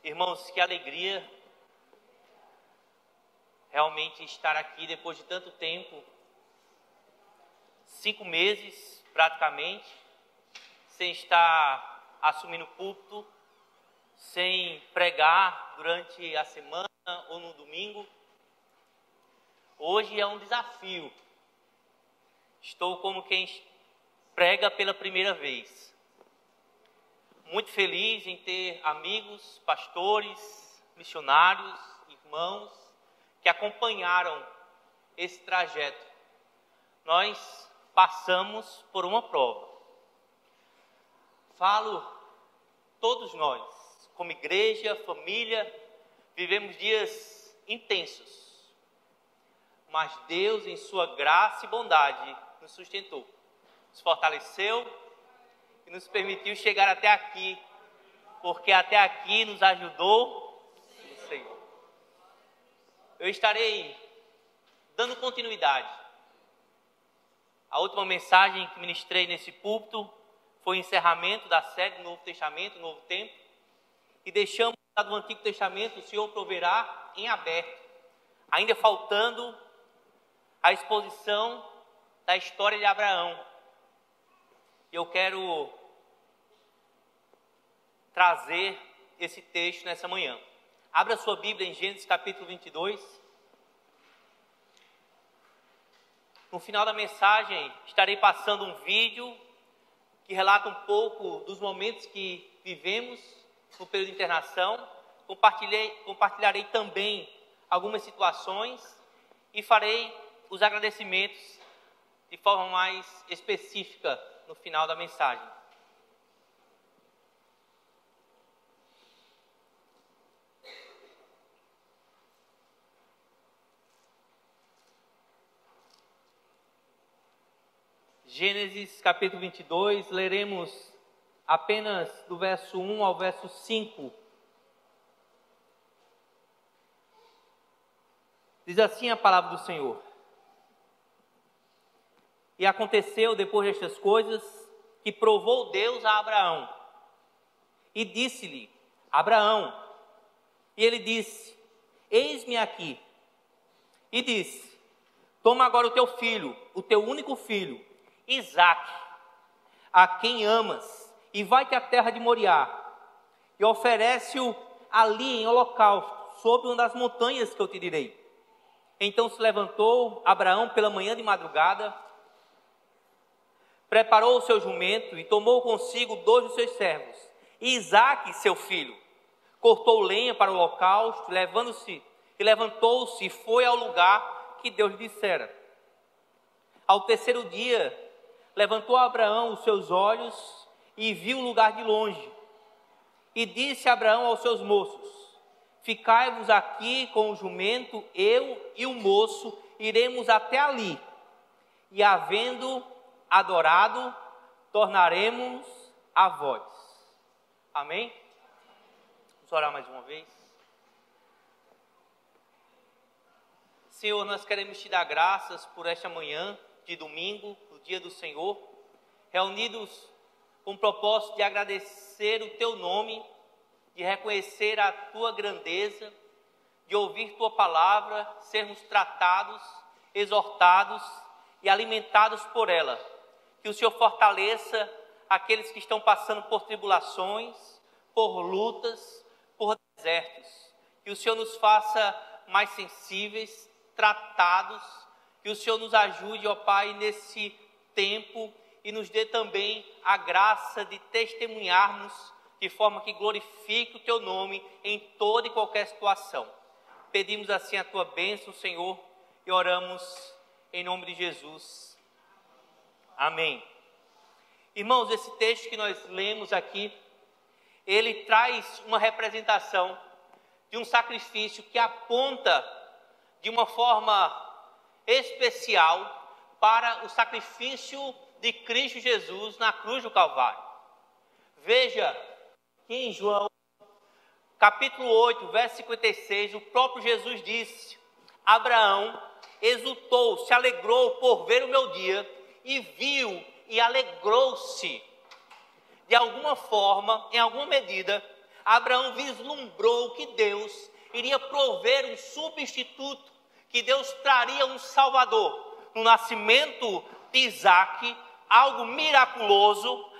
Irmãos, que alegria realmente estar aqui depois de tanto tempo, 5 meses praticamente, sem estar assumindo púlpito, sem pregar durante a semana ou no domingo. Hoje é um desafio. Estou como quem prega pela primeira vez. Muito feliz em ter amigos, pastores, missionários, irmãos que acompanharam esse trajeto. Nós passamos por uma prova. Falo, todos nós, como igreja, família, vivemos dias intensos. Mas Deus, em sua graça e bondade, nos sustentou, nos fortaleceu e nos permitiu chegar até aqui, porque até aqui nos ajudou o Senhor. Eu estarei dando continuidade. A última mensagem que ministrei nesse púlpito foi o encerramento da série do Novo Testamento, Novo Tempo, e deixamos do Antigo Testamento, o Senhor proverá em aberto, ainda faltando a exposição da história de Abraão. Eu quero trazer esse texto nessa manhã. Abra sua Bíblia em Gênesis capítulo 22. No final da mensagem, estarei passando um vídeo que relata um pouco dos momentos que vivemos no período de internação. Compartilharei também algumas situações e farei os agradecimentos de forma mais específica no final da mensagem. Gênesis capítulo 22, leremos apenas do verso 1 ao verso 5. Diz assim a palavra do Senhor. E aconteceu depois destas coisas que provou Deus a Abraão e disse-lhe: Abraão. E ele disse: Eis-me aqui. E disse: Toma agora o teu filho, o teu único filho, Isaque, a quem amas, e vai-te à terra de Moriá, e oferece-o ali em holocausto, sobre uma das montanhas que eu te direi. Então se levantou Abraão pela manhã de madrugada, preparou o seu jumento e tomou consigo 2 dos seus servos, e Isaque, seu filho, cortou lenha para o holocausto, levantou-se e foi ao lugar que Deus lhe dissera. Ao 3º dia, levantou Abraão os seus olhos e viu o lugar de longe. E disse Abraão aos seus moços: Ficai-vos aqui com o jumento, eu e o moço iremos até ali. E havendo adorado, tornaremos a vós. Amém? Vamos orar mais uma vez. Senhor, nós queremos te dar graças por esta manhã de domingo, o dia do Senhor, reunidos com o propósito de agradecer o teu nome, de reconhecer a tua grandeza, de ouvir tua palavra, sermos tratados, exortados e alimentados por ela. Que o Senhor fortaleça aqueles que estão passando por tribulações, por lutas, por desertos. Que o Senhor nos faça mais sensíveis, tratados. Que o Senhor nos ajude, ó Pai, nesse tempo e nos dê também a graça de testemunharmos de forma que glorifique o teu nome em toda e qualquer situação. Pedimos assim a tua bênção, Senhor, e oramos em nome de Jesus. Amém. Irmãos, esse texto que nós lemos aqui, ele traz uma representação de um sacrifício que aponta de uma forma especial para o sacrifício de Cristo Jesus na cruz do Calvário. Veja que em João, capítulo 8, verso 56, o próprio Jesus disse: Abraão exultou, se alegrou por ver o meu dia, e viu e alegrou-se. De alguma forma, em alguma medida, Abraão vislumbrou que Deus iria prover um substituto, que Deus traria um salvador. No nascimento de Isaque, algo miraculoso,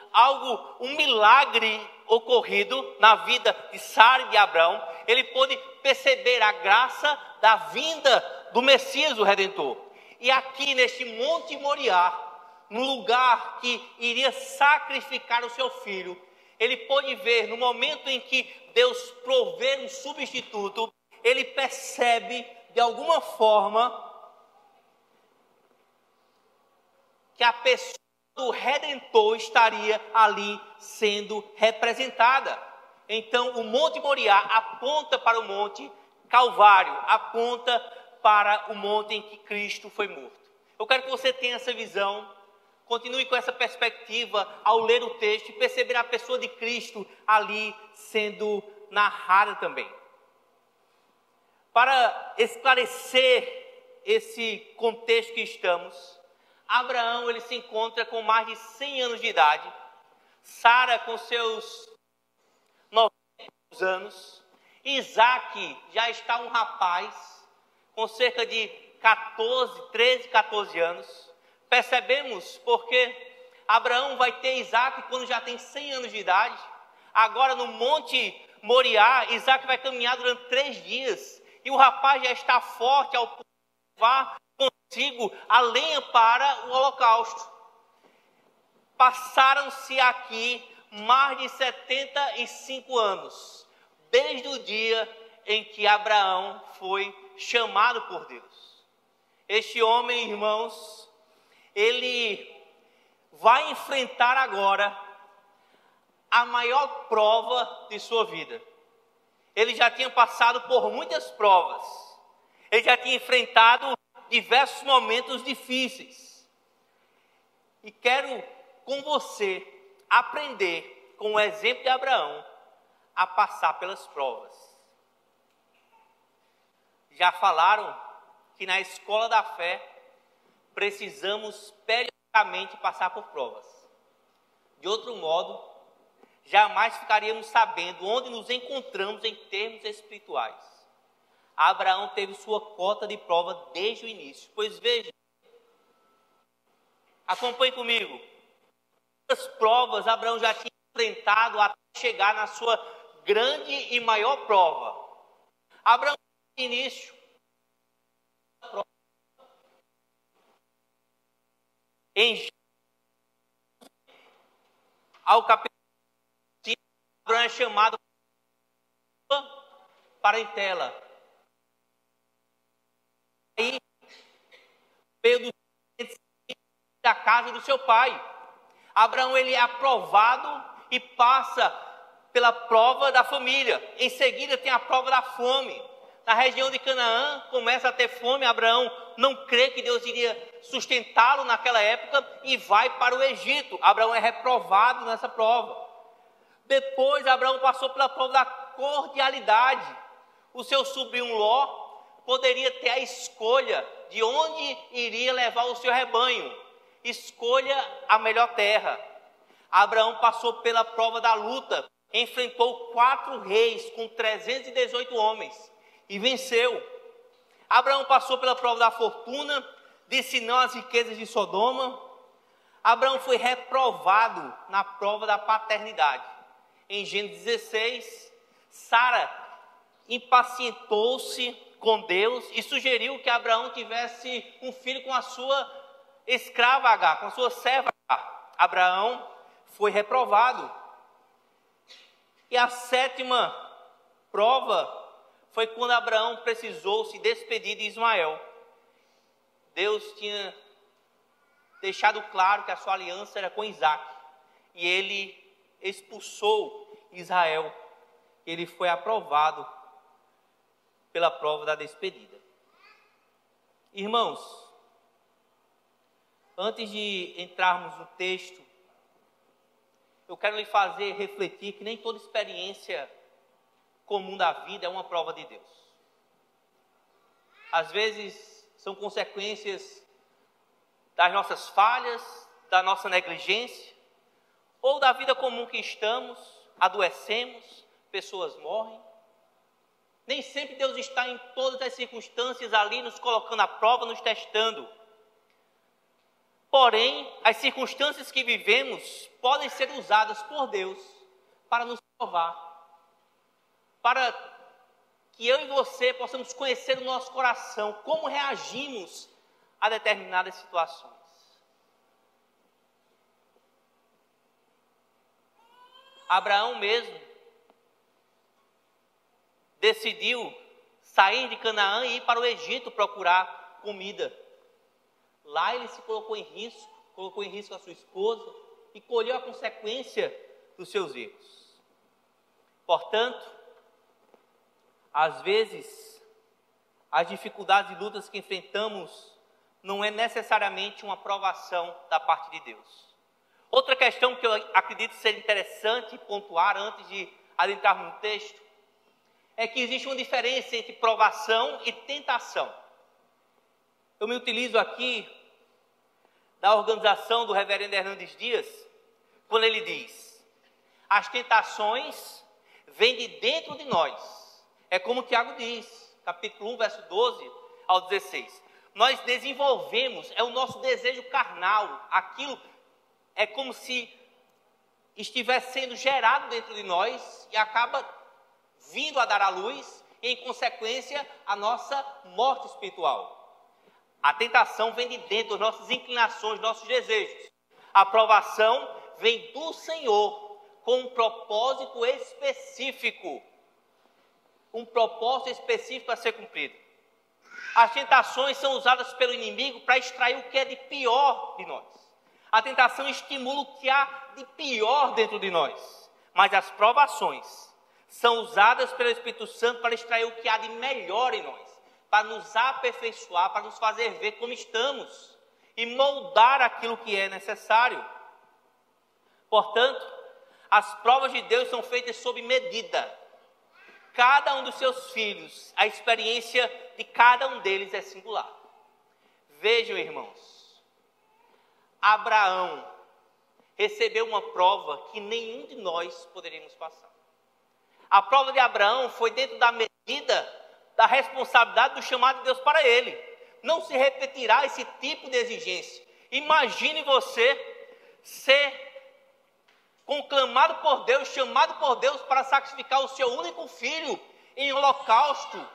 um milagre ocorrido na vida de Sara e de Abraão, ele pôde perceber a graça da vinda do Messias, o Redentor. E aqui neste Monte Moriá, no lugar que iria sacrificar o seu filho, ele pôde ver, no momento em que Deus prover um substituto, ele percebe de alguma forma que a pessoa do Redentor estaria ali sendo representada. Então o Monte Moriá aponta para o Monte Calvário, aponta para o monte em que Cristo foi morto. Eu quero que você tenha essa visão, continue com essa perspectiva ao ler o texto e perceber a pessoa de Cristo ali sendo narrada também. Para esclarecer esse contexto que estamos, Abraão ele se encontra com mais de 100 anos de idade, Sara com seus 90 anos, Isaque já está um rapaz com cerca de 13, 14 anos. Percebemos porque Abraão vai ter Isaque quando já tem 100 anos de idade. Agora no Monte Moriá, Isaque vai caminhar durante 3 dias. E o rapaz já está forte ao ponto de levar consigo a lenha para o holocausto. Passaram-se aqui mais de 75 anos, desde o dia em que Abraão foi chamado por Deus. Este homem, irmãos, ele vai enfrentar agora a maior prova de sua vida. Ele já tinha passado por muitas provas. Ele já tinha enfrentado diversos momentos difíceis. E quero com você aprender com o exemplo de Abraão a passar pelas provas. Já falaram que na escola da fé precisamos periodicamente passar por provas. De outro modo, jamais ficaríamos sabendo onde nos encontramos em termos espirituais. Abraão teve sua cota de prova desde o início. Pois veja, acompanhe comigo. Quantas provas Abraão já tinha enfrentado até chegar na sua grande e maior prova. Abraão, no início, em ao capítulo 5, Abraão é chamado parentela. Aí veio da casa do seu pai. Abraão ele é aprovado e passa pela prova da família. Em seguida tem a prova da fome. Na região de Canaã começa a ter fome. Abraão não crê que Deus iria sustentá-lo naquela época e vai para o Egito. Abraão é reprovado nessa prova. Depois Abraão passou pela prova da cordialidade. O seu sobrinho Ló poderia ter a escolha de onde iria levar o seu rebanho. Escolha a melhor terra. Abraão passou pela prova da luta, enfrentou 4 reis com 318 homens e venceu. Abraão passou pela prova da fortuna, disse não às riquezas de Sodoma. Abraão foi reprovado na prova da paternidade. Em Gênesis 16, Sara impacientou-se com Deus e sugeriu que Abraão tivesse um filho com a sua escrava Agar, com a sua serva Agar. Abraão foi reprovado. E a 7ª prova foi quando Abraão precisou se despedir de Ismael. Deus tinha deixado claro que a sua aliança era com Isaque. E ele expulsou Israel. Ele foi aprovado pela prova da despedida. Irmãos, antes de entrarmos no texto, eu quero lhe fazer refletir que nem toda experiência comum da vida é uma prova de Deus. Às vezes são consequências das nossas falhas, da nossa negligência, ou da vida comum que estamos, adoecemos, pessoas morrem. Nem sempre Deus está em todas as circunstâncias ali nos colocando à prova, nos testando. Porém, as circunstâncias que vivemos podem ser usadas por Deus para nos provar. Para que eu e você possamos conhecer o nosso coração, como reagimos a determinadas situações. Abraão mesmo decidiu sair de Canaã e ir para o Egito procurar comida. Lá ele se colocou em risco a sua esposa e colheu a consequência dos seus erros. Portanto, às vezes, as dificuldades e lutas que enfrentamos não é necessariamente uma provação da parte de Deus. Outra questão que eu acredito ser interessante pontuar antes de adentrarmos no texto é que existe uma diferença entre provação e tentação. Eu me utilizo aqui da organização do reverendo Hernandes Dias, quando ele diz: as tentações vêm de dentro de nós. É como Tiago diz, capítulo 1, verso 12 ao 16. Nós desenvolvemos, é o nosso desejo carnal, aquilo é como se estivesse sendo gerado dentro de nós e acaba vindo a dar à luz, e em consequência, a nossa morte espiritual. A tentação vem de dentro das nossas inclinações, nossos desejos. A aprovação vem do Senhor com um propósito específico. Um propósito específico a ser cumprido. As tentações são usadas pelo inimigo para extrair o que é de pior de nós. A tentação estimula o que há de pior dentro de nós. Mas as provações são usadas pelo Espírito Santo para extrair o que há de melhor em nós, para nos aperfeiçoar, para nos fazer ver como estamos e moldar aquilo que é necessário. Portanto, as provas de Deus são feitas sob medida. Cada um dos seus filhos, a experiência de cada um deles é singular. Vejam, irmãos, Abraão recebeu uma prova que nenhum de nós poderíamos passar. A prova de Abraão foi dentro da medida da responsabilidade do chamado de Deus para ele. Não se repetirá esse tipo de exigência. Imagine você ser conclamado por Deus, chamado por Deus para sacrificar o seu único filho em holocausto,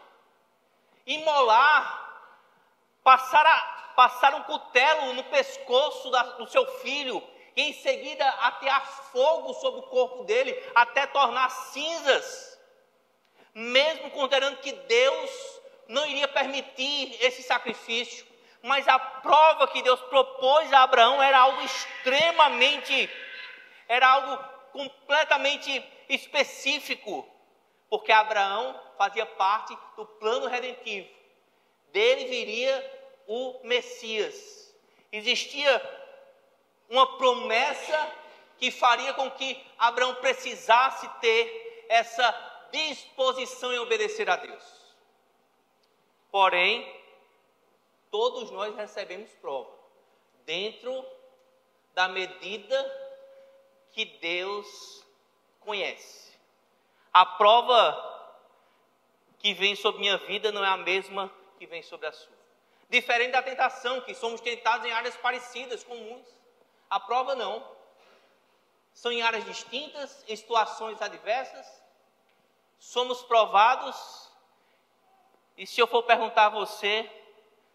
imolar, passar um cutelo no pescoço do seu filho, e em seguida atear fogo sobre o corpo dele, até tornar cinzas, mesmo considerando que Deus não iria permitir esse sacrifício, mas a prova que Deus propôs a Abraão era algo completamente específico, porque Abraão fazia parte do plano redentivo. Dele viria o Messias. Existia uma promessa que faria com que Abraão precisasse ter essa disposição em obedecer a Deus. Porém, todos nós recebemos prova, dentro da medida que Deus conhece. A prova que vem sobre minha vida não é a mesma que vem sobre a sua. Diferente da tentação, que somos tentados em áreas parecidas, comuns. A prova não. São em áreas distintas, em situações adversas. Somos provados. E se eu for perguntar a você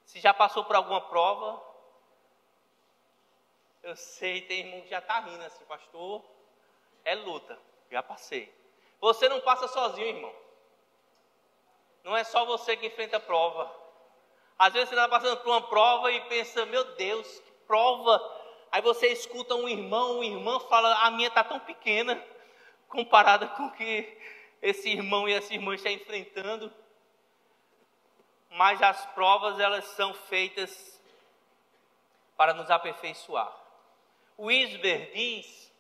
se já passou por alguma prova, eu sei, tem irmão que já está rindo assim, pastor, é luta, já passei. Você não passa sozinho, irmão. Não é só você que enfrenta a prova. Às vezes você está passando por uma prova e pensa, meu Deus, que prova. Aí você escuta uma irmã fala, a minha está tão pequena, comparada com o que esse irmão e essa irmã estão enfrentando. Mas as provas, elas são feitas para nos aperfeiçoar. O Wisber diz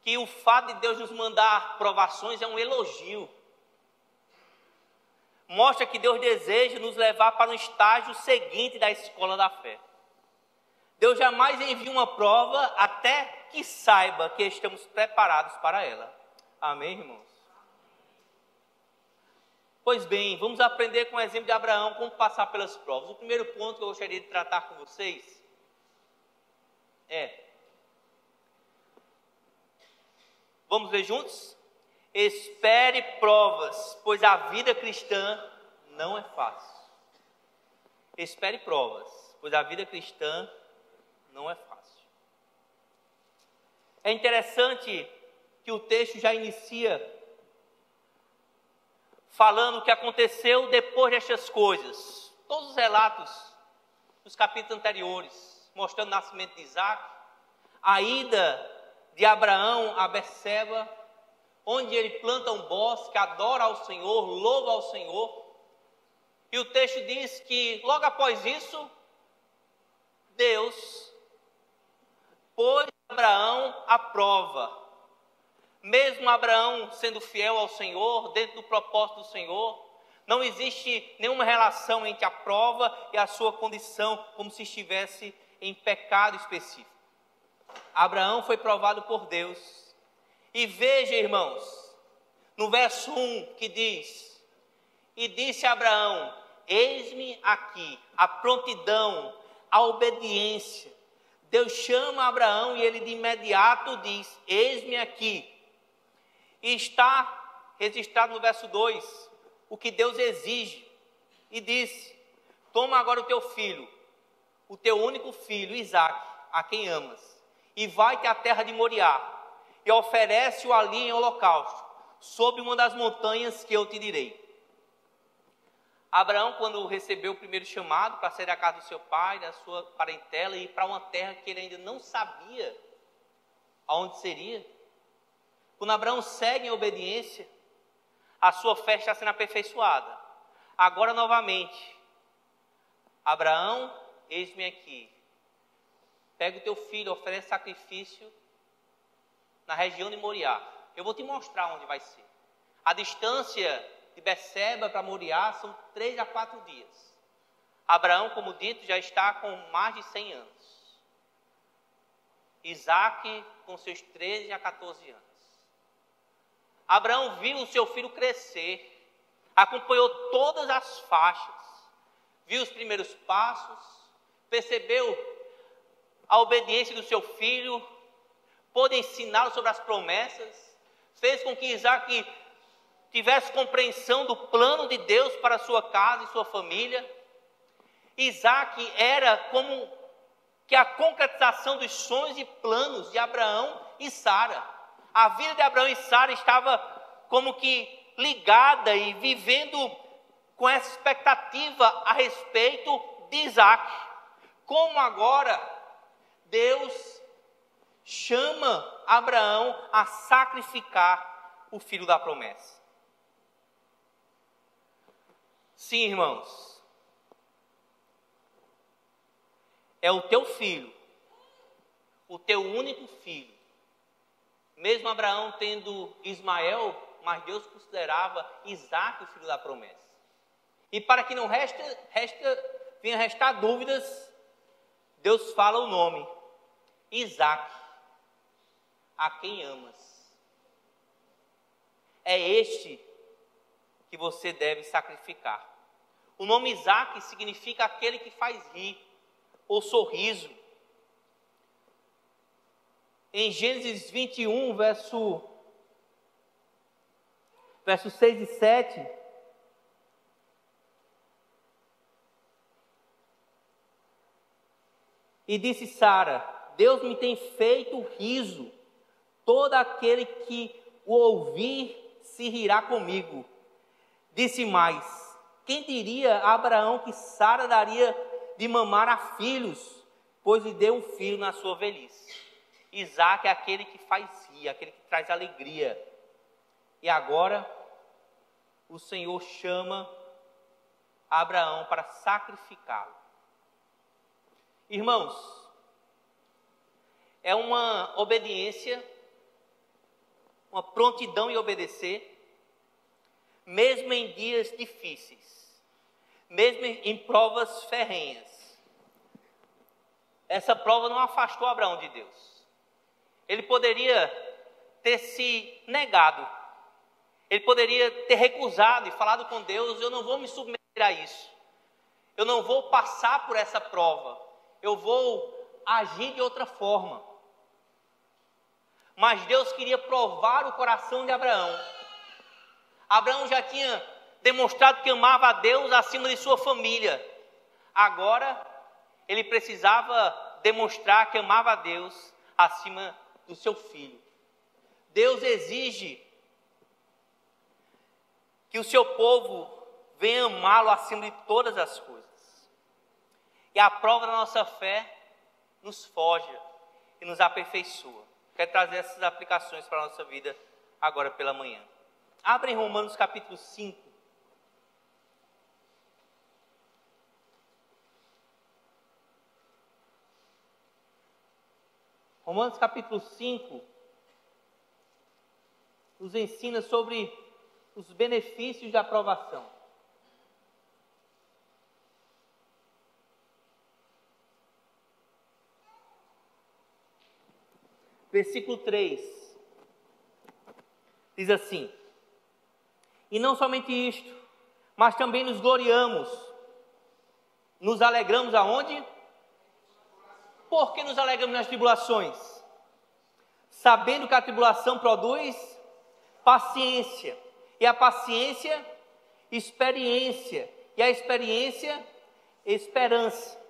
que o fato de Deus nos mandar provações é um elogio. Mostra que Deus deseja nos levar para um estágio seguinte da escola da fé. Deus jamais envia uma prova até que saiba que estamos preparados para ela. Amém, irmãos? Pois bem, vamos aprender com o exemplo de Abraão como passar pelas provas. O primeiro ponto que eu gostaria de tratar com vocês é... Vamos ler juntos? Espere provas, pois a vida cristã não é fácil. Espere provas, pois a vida cristã não é fácil. É interessante que o texto já inicia falando o que aconteceu depois destas coisas. Todos os relatos dos capítulos anteriores, mostrando o nascimento de Isaac, a ida de Abraão a Berseba, onde ele planta um bosque, adora ao Senhor, louva ao Senhor. E o texto diz que logo após isso, Deus pôs Abraão à prova. Mesmo Abraão sendo fiel ao Senhor, dentro do propósito do Senhor, não existe nenhuma relação entre a prova e a sua condição, como se estivesse em pecado específico. Abraão foi provado por Deus. E veja, irmãos, no verso 1 que diz: e disse Abraão, eis-me aqui, a prontidão, a obediência. Deus chama Abraão e ele de imediato diz, eis-me aqui. E está registrado no verso 2, o que Deus exige. E disse, toma agora o teu filho, o teu único filho, Isaque, a quem amas, e vai-te à terra de Moriá, e oferece-o ali em holocausto, sob uma das montanhas que eu te direi. Abraão, quando recebeu o primeiro chamado para sair da casa do seu pai, da sua parentela, e ir para uma terra que ele ainda não sabia aonde seria, quando Abraão segue em obediência, a sua fé está sendo aperfeiçoada. Agora, novamente, Abraão, eis-me aqui. Pega o teu filho, oferece sacrifício na região de Moriá. Eu vou te mostrar onde vai ser. A distância de Berseba para Moriá são 3 a 4 dias. Abraão, como dito, já está com mais de 100 anos. Isaque com seus 13 a 14 anos. Abraão viu o seu filho crescer, acompanhou todas as faixas, viu os primeiros passos, percebeu a obediência do seu filho, pôde ensiná-lo sobre as promessas, fez com que Isaque tivesse compreensão do plano de Deus para a sua casa e sua família. Isaque era como que a concretização dos sonhos e planos de Abraão e Sara. A vida de Abraão e Sara estava como que ligada e vivendo com essa expectativa a respeito de Isaque. Como agora Deus chama Abraão a sacrificar o filho da promessa. Sim, irmãos, é o teu filho, o teu único filho. Mesmo Abraão tendo Ismael, mas Deus considerava Isaque o filho da promessa. E para que não venha restar dúvidas, Deus fala o nome, Isaque, a quem amas. É este que você deve sacrificar. O nome Isaque significa aquele que faz rir, ou sorriso. Em Gênesis 21, verso 6 e 7, e disse Sara, Deus me tem feito riso, todo aquele que o ouvir se rirá comigo. Disse mais, quem diria a Abraão que Sara daria de mamar a filhos, pois lhe deu um filho na sua velhice. Isaque é aquele que faz rir, aquele que traz alegria. E agora, o Senhor chama Abraão para sacrificá-lo. Irmãos, é uma obediência, uma prontidão em obedecer, mesmo em dias difíceis, mesmo em provas ferrenhas. Essa prova não afastou Abraão de Deus. Ele poderia ter se negado Ele poderia ter recusado e falado com Deus: eu não vou me submeter a isso. Eu não vou passar por essa prova. Eu vou agir de outra forma. Mas Deus queria provar o coração de Abraão. Abraão já tinha demonstrado que amava a Deus acima de sua família. Agora, ele precisava demonstrar que amava a Deus acima do seu filho. Deus exige que o seu povo venha amá-lo acima de todas as coisas. E a prova da nossa fé nos forja e nos aperfeiçoa. Quero trazer essas aplicações para a nossa vida agora pela manhã. Abre em Romanos capítulo 5. Romanos capítulo 5 nos ensina sobre os benefícios da aprovação. Versículo 3 diz assim: e não somente isto, mas também nos gloriamos, nos alegramos aonde? Por que nos alegramos nas tribulações? Sabendo que a tribulação produz paciência, e a paciência, experiência, e a experiência, esperança.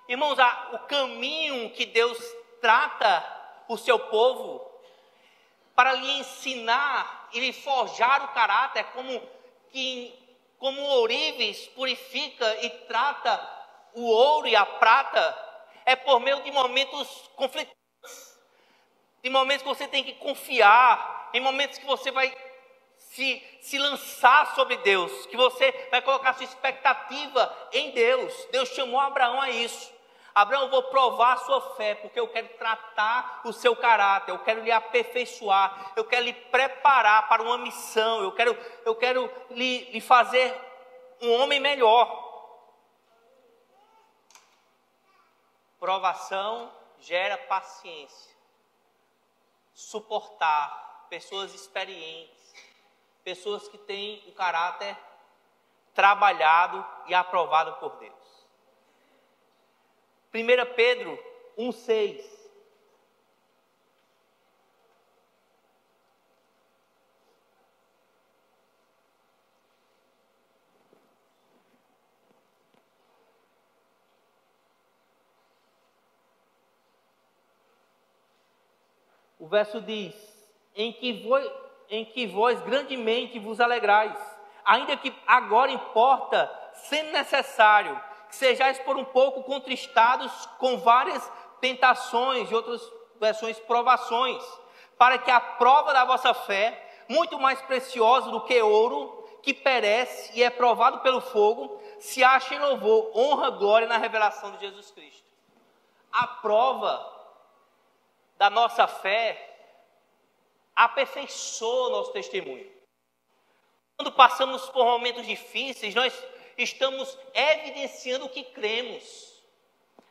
Irmãos, o caminho que Deus trata o seu povo para lhe ensinar e lhe forjar o caráter, como o ourives purifica e trata o ouro e a prata, é por meio de momentos conflitantes, de momentos que você tem que confiar, em momentos que você vai se lançar sobre Deus, que você vai colocar sua expectativa em Deus. Deus chamou Abraão a isso. Abraão, eu vou provar a sua fé, porque eu quero tratar o seu caráter, eu quero lhe aperfeiçoar, eu quero lhe preparar para uma missão, eu quero lhe fazer um homem melhor. Provação gera paciência, suportar, pessoas experientes, pessoas que têm o caráter trabalhado e aprovado por Deus. 1 Pedro 1,6. O verso diz: em que vós grandemente vos alegrais, ainda que agora importa, sendo necessário, que sejais por um pouco contristados com várias tentações, e outras versões provações, para que a prova da vossa fé, muito mais preciosa do que ouro, que perece e é provado pelo fogo, se ache em louvor, honra, glória na revelação de Jesus Cristo. A prova da nossa fé aperfeiçoa o nosso testemunho. Quando passamos por momentos difíceis, nós estamos evidenciando o que cremos.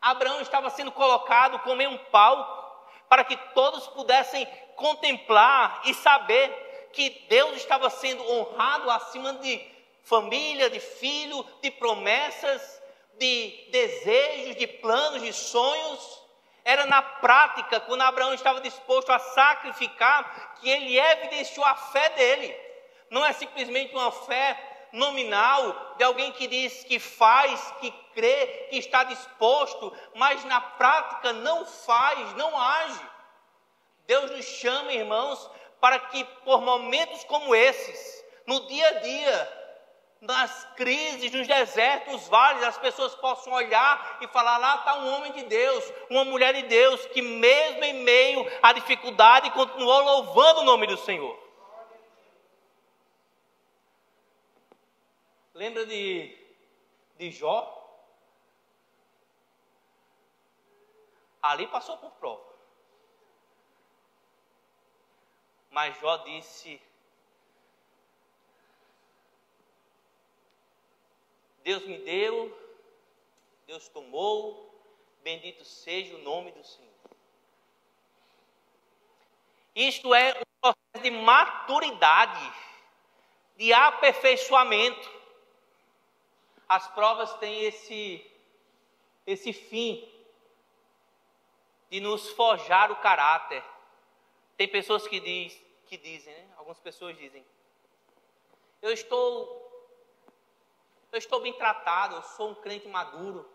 Abraão estava sendo colocado como em um palco, para que todos pudessem contemplar e saber que Deus estava sendo honrado acima de família, de filho, de promessas, de desejos, de planos, de sonhos. Era na prática, quando Abraão estava disposto a sacrificar, que ele evidenciou a fé dele. Não é simplesmente uma fé nominal de alguém que diz que faz, que crê, que está disposto, mas na prática não faz, não age. Deus nos chama, irmãos, para que por momentos como esses, no dia a dia, nas crises, nos desertos, nos vales, as pessoas possam olhar e falar: lá está um homem de Deus, uma mulher de Deus, que mesmo em meio à dificuldade, continuou louvando o nome do Senhor. Lembra de Jó? Ali passou por prova. Mas Jó disse: Deus me deu, Deus tomou, bendito seja o nome do Senhor. Isto é um processo de maturidade, de aperfeiçoamento. As provas têm esse fim de nos forjar o caráter. Tem pessoas que dizem, né? Algumas pessoas dizem: eu estou bem tratado, eu sou um crente maduro,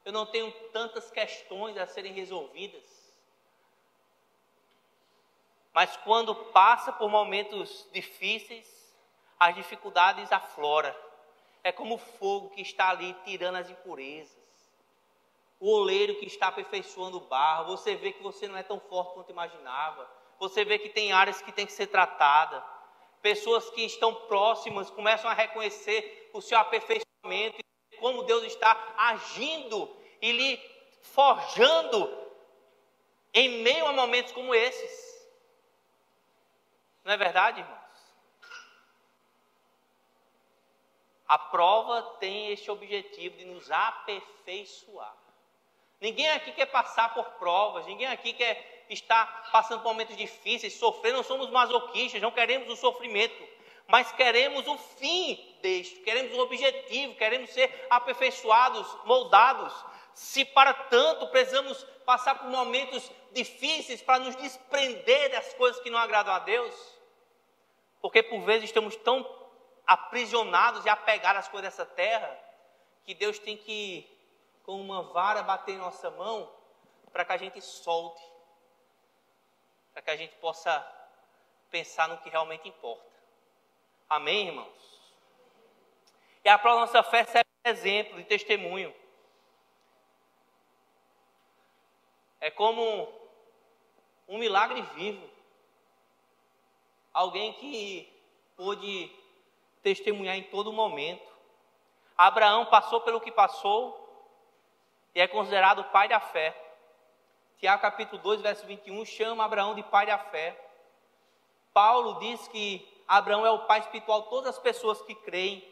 eu não tenho tantas questões a serem resolvidas. Mas quando passa por momentos difíceis, as dificuldades afloram. É como o fogo que está ali tirando as impurezas. O oleiro que está aperfeiçoando o barro. Você vê que você não é tão forte quanto imaginava. Você vê que tem áreas que tem que ser tratadas. Pessoas que estão próximas começam a reconhecer o seu aperfeiçoamento, como Deus está agindo e lhe forjando em meio a momentos como esses. Não é verdade, irmãos? A prova tem este objetivo de nos aperfeiçoar. Ninguém aqui quer passar por provas, ninguém aqui quer estar passando por momentos difíceis, sofrendo. Não somos masoquistas, não queremos o sofrimento, mas queremos o fim deste, queremos o objetivo, queremos ser aperfeiçoados, moldados. Se para tanto precisamos passar por momentos difíceis para nos desprender das coisas que não agradam a Deus, porque por vezes estamos tão aprisionados e apegados às coisas dessa terra, que Deus tem que, com uma vara, bater em nossa mão, para que a gente solte, para que a gente possa pensar no que realmente importa. Amém, irmãos? E a prova da nossa fé serve de exemplo, de testemunho. É como um milagre vivo. Alguém que pôde testemunhar em todo momento. Abraão passou pelo que passou e é considerado o pai da fé. Tiago capítulo 2, verso 21, chama Abraão de pai da fé. Paulo diz que Abraão é o pai espiritual de todas as pessoas que creem.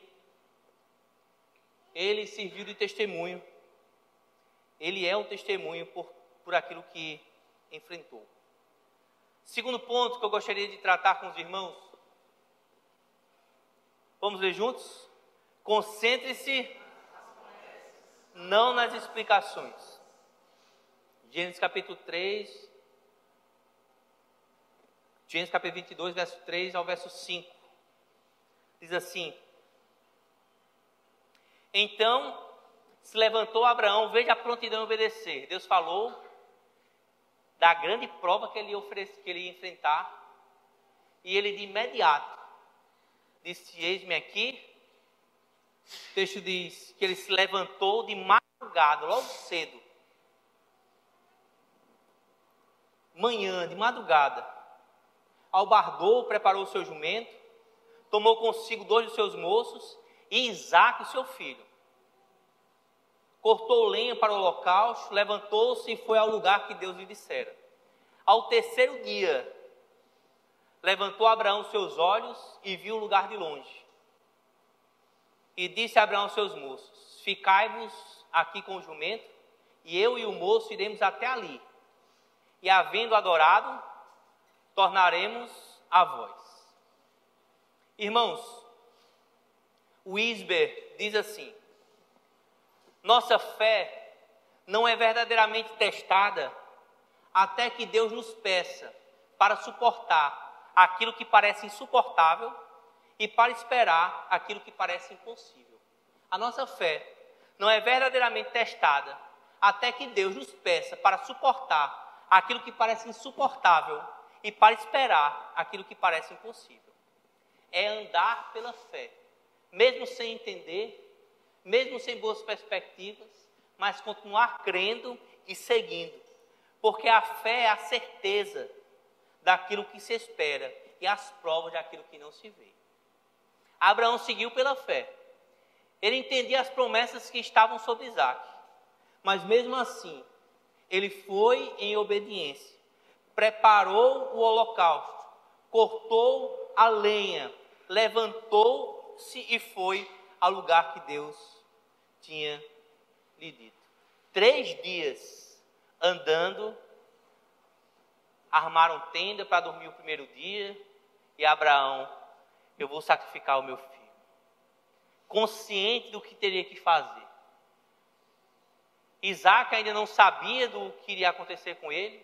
Ele serviu de testemunho. Ele é um testemunho por aquilo que enfrentou. Segundo ponto que eu gostaria de tratar com os irmãos. Vamos ler juntos? Concentre-se não nas explicações. Gênesis capítulo 3, Gênesis capítulo 22, verso 3 ao verso 5. Diz assim: então se levantou Abraão, veja a prontidão em obedecer. Deus falou da grande prova que ele ia enfrentar, e ele de imediato disse: eis-me aqui. O texto diz que ele se levantou de madrugada, logo cedo, manhã, de madrugada, albardou, preparou o seu jumento, tomou consigo 2 dos seus moços e Isaque, o seu filho. Cortou lenha para o holocausto, levantou-se e foi ao lugar que Deus lhe dissera. Ao terceiro dia, levantou Abraão seus olhos e viu o lugar de longe. E disse a Abraão aos seus moços: ficai-vos aqui com o jumento, e eu e o moço iremos até ali. E havendo adorado, tornaremos a vós. Irmãos, o Wisber diz assim: nossa fé não é verdadeiramente testada até que Deus nos peça para suportar aquilo que parece insuportável e para esperar aquilo que parece impossível. A nossa fé não é verdadeiramente testada até que Deus nos peça para suportar aquilo que parece insuportável e para esperar aquilo que parece impossível. É andar pela fé, mesmo sem entender, mesmo sem boas perspectivas, mas continuar crendo e seguindo, porque a fé é a certeza daquilo que se espera e as provas daquilo que não se vê. Abraão seguiu pela fé. Ele entendia as promessas que estavam sobre Isaque, mas mesmo assim, ele foi em obediência, preparou o holocausto, cortou a lenha, levantou-se e foi ao lugar que Deus tinha lhe dito. 3 dias andando armaram tenda para dormir o primeiro dia, e Abraão, eu vou sacrificar o meu filho, consciente do que teria que fazer. Isaac ainda não sabia do que iria acontecer com ele.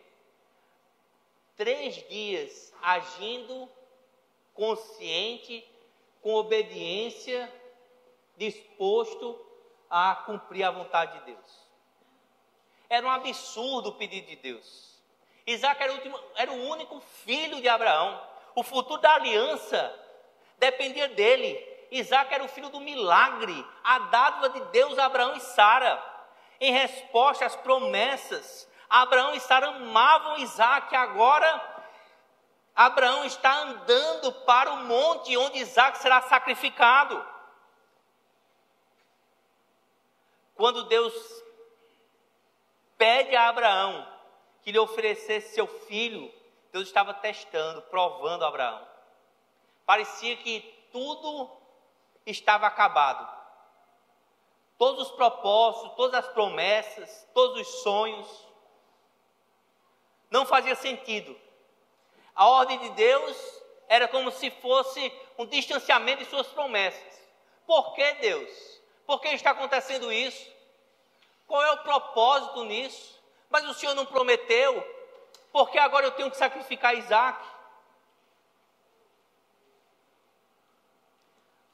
3 dias agindo consciente, com obediência, disposto a cumprir a vontade de Deus. Era um absurdo o pedido de Deus. Isaac era o único filho de Abraão. O futuro da aliança dependia dele. Isaac era o filho do milagre, a dádiva de Deus a Abraão e Sara. Em resposta às promessas, Abraão e Sara amavam Isaac. Agora, Abraão está andando para o monte onde Isaac será sacrificado. Quando Deus pede a Abraão que lhe oferecesse seu filho, Deus estava testando, provando Abraão. Parecia que tudo estava acabado. Todos os propósitos, todas as promessas, todos os sonhos. Não fazia sentido. A ordem de Deus era como se fosse um distanciamento de suas promessas. Por que Deus? Por que está acontecendo isso? Qual é o propósito nisso? Mas o Senhor não prometeu. Por que agora eu tenho que sacrificar Isaac?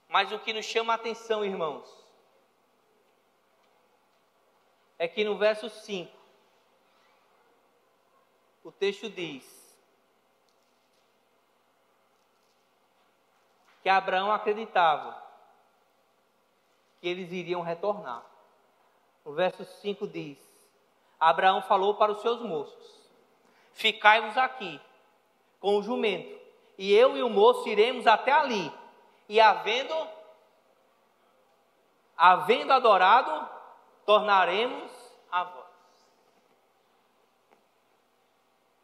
Mas o que nos chama a atenção, irmãos, é que no verso 5, o texto diz que Abraão acreditava que eles iriam retornar. O verso 5 diz: Abraão falou para os seus moços: ficai-vos aqui com o jumento, e eu e o moço iremos até ali, e havendo adorado, tornaremos a vós.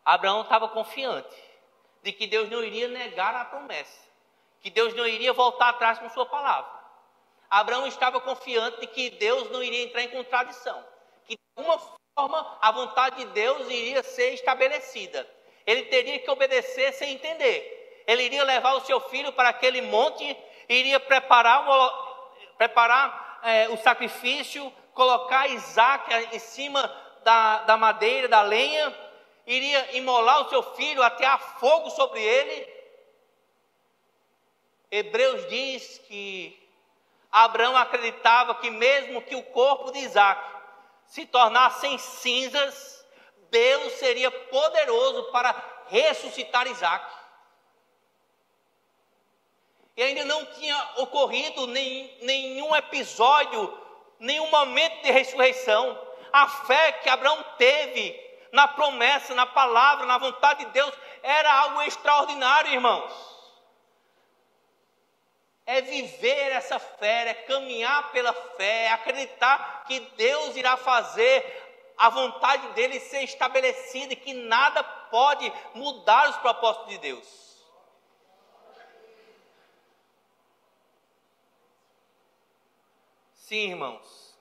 Abraão estava confiante de que Deus não iria negar a promessa, que Deus não iria voltar atrás com sua palavra. Abraão estava confiante de que Deus não iria entrar em contradição, que de alguma forma a vontade de Deus iria ser estabelecida. Ele teria que obedecer sem entender. Ele iria levar o seu filho para aquele monte, iria preparar o sacrifício, colocar Isaac em cima da madeira, da lenha, iria imolar o seu filho, atear fogo sobre ele. Hebreus diz que Abraão acreditava que mesmo que o corpo de Isaac se tornasse em cinzas, Deus seria poderoso para ressuscitar Isaac. E ainda não tinha ocorrido nenhum episódio, nenhum momento de ressurreição. A fé que Abraão teve na promessa, na palavra, na vontade de Deus, era algo extraordinário, irmãos. É viver essa fé, é caminhar pela fé, é acreditar que Deus irá fazer a vontade dele ser estabelecida e que nada pode mudar os propósitos de Deus. Sim, irmãos.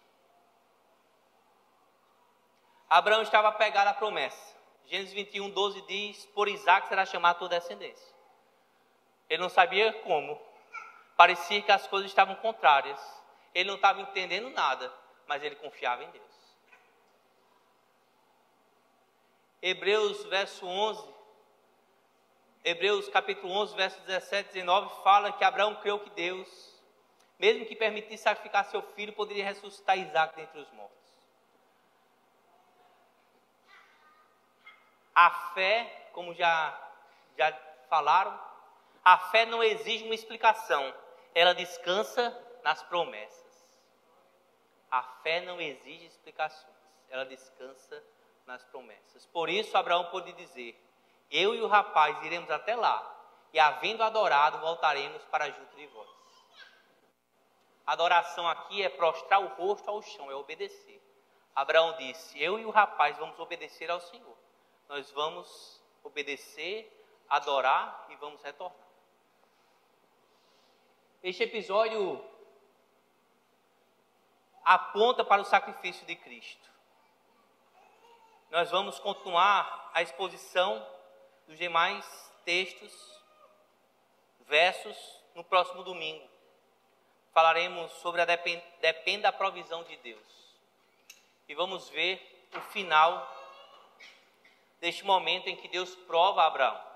Abraão estava apegado à promessa. Gênesis 21, 12 diz: por Isaac será chamada tua descendência. Ele não sabia como. Parecia que as coisas estavam contrárias. Ele não estava entendendo nada, mas ele confiava em Deus. Hebreus capítulo 11, verso 17 e 19, fala que Abraão creu que Deus, mesmo que permitisse sacrificar seu filho, poderia ressuscitar Isaac dentre os mortos. A fé, como já falaram, a fé não exige uma explicação, ela descansa nas promessas. A fé não exige explicações, ela descansa nas promessas. Por isso Abraão pôde dizer: eu e o rapaz iremos até lá, e havendo adorado, voltaremos para junto de vós. Adoração aqui é prostrar o rosto ao chão, é obedecer. Abraão disse: eu e o rapaz vamos obedecer ao Senhor. Nós vamos obedecer, adorar e vamos retornar. Este episódio aponta para o sacrifício de Cristo. Nós vamos continuar a exposição dos demais textos, versos, no próximo domingo. Falaremos sobre depende da provisão de Deus. E vamos ver o final deste momento em que Deus prova a Abraão.